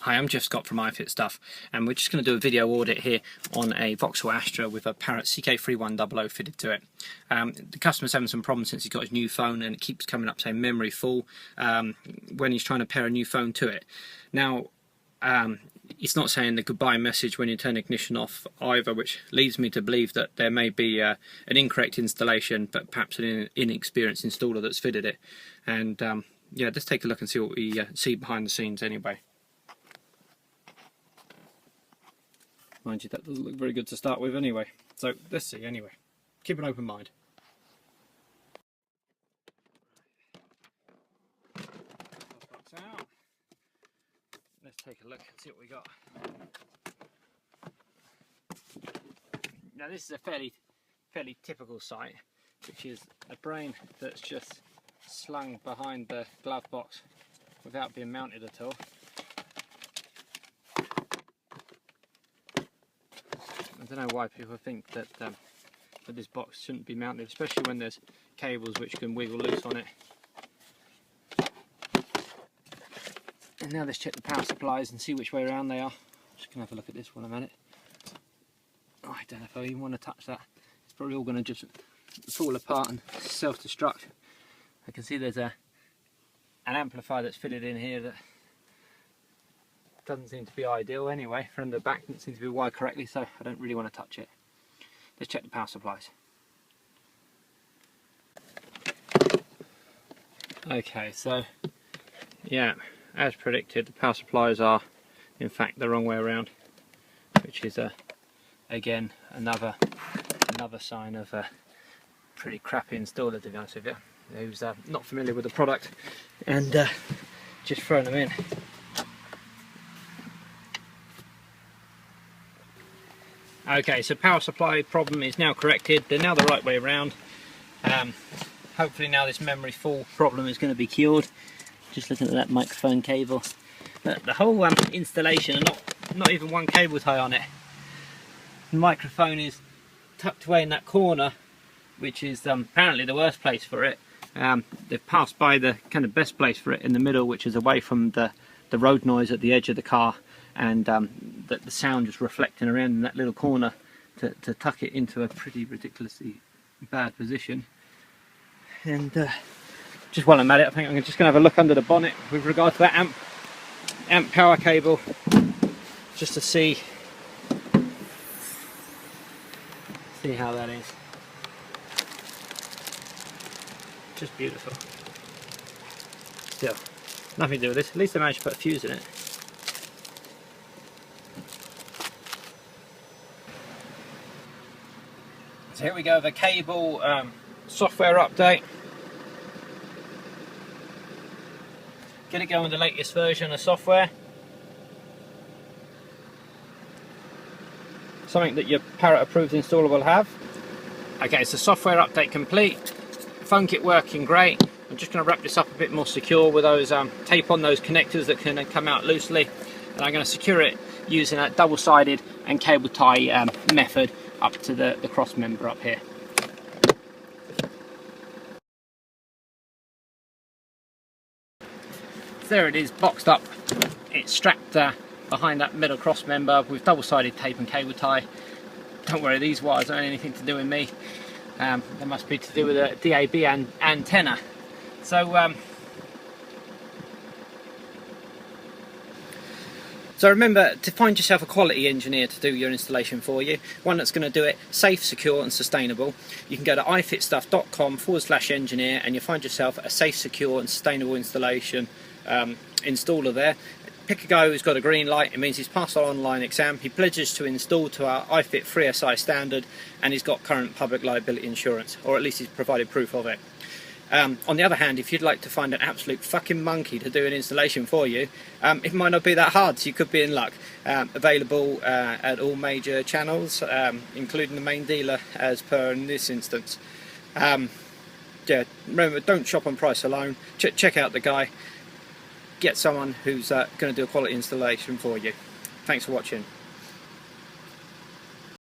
Hi, I'm Jeff Scott from iFit Stuff, and we're just going to do a video audit here on a Vauxhall Astra with a Parrot Ck3100 fitted to it. The customer's having some problems since he got his new phone, and it keeps coming up saying memory full when he's trying to pair a new phone to it. Now, it's not saying the goodbye message when you turn ignition off either, which leads me to believe that there may be an incorrect installation, but perhaps an inexperienced installer that's fitted it. And yeah, let's take a look and see what we see behind the scenes anyway. Mind you, that doesn't look very good to start with anyway. So let's see anyway. Keep an open mind. Box out. Let's take a look and see what we got. Now this is a fairly typical sight, which is a brain that's just slung behind the glove box without being mounted at all. I don't know why people think that that this box shouldn't be mounted, especially when there's cables which can wiggle loose on it. And now let's check the power supplies and see which way around they are. Just gonna have a look at this one a minute. Oh, I don't know if I even want to touch that. It's probably all going to just fall apart and self-destruct. I can see there's an amplifier that's fitted in here that doesn't seem to be ideal anyway. From the back doesn't seem to be wired correctly, so I don't really want to touch it. Let's check the power supplies. Okay, so yeah, as predicted, the power supplies are in fact the wrong way around, which is again another sign of a pretty crappy installer, to be honest with you, who's not familiar with the product and just thrown them in. Okay, so power supply problem is now corrected. They're now the right way around. Hopefully now this memory full problem is going to be cured. Just looking at that microphone cable. But the whole installation, and not even one cable tie on it. The microphone is tucked away in that corner, which is apparently the worst place for it. They've passed by the kind of best place for it in the middle, which is away from the road noise at the edge of the car, and the sound just reflecting around in that little corner to tuck it into a pretty ridiculously bad position. And just while I'm at it, I think I'm just going to have a look under the bonnet with regard to that amp power cable, just to see how that is. Just beautiful. Still, nothing to do with this. At least I managed to put a fuse in it. So here we go, the cable software update. Get it going with the latest version of software. Something that your Parrot approved installer will have. Okay, so software update complete. Phone kit working great. I'm just going to wrap this up a bit more secure with those tape on those connectors that can come out loosely, and I'm going to secure it using a double-sided and cable tie method up to the cross member up here. So there it is, boxed up. It's strapped behind that middle cross member with double-sided tape and cable tie. Don't worry, these wires don't have anything to do with me. They must be to do with a DAB antenna. So remember to find yourself a quality engineer to do your installation for you, one that's going to do it safe, secure and sustainable. You can go to ifitstuff.com/engineer and you'll find yourself a safe, secure and sustainable installation installer there. Pick a guy who's got a green light. It means he's passed our online exam, he pledges to install to our iFit 3SI standard, and he's got current public liability insurance, or at least he's provided proof of it. On the other hand, if you'd like to find an absolute fucking monkey to do an installation for you, it might not be that hard, so you could be in luck. Available at all major channels, including the main dealer as per in this instance. Yeah, remember, don't shop on price alone. Check out the guy. Get someone who's going to do a quality installation for you. Thanks for watching.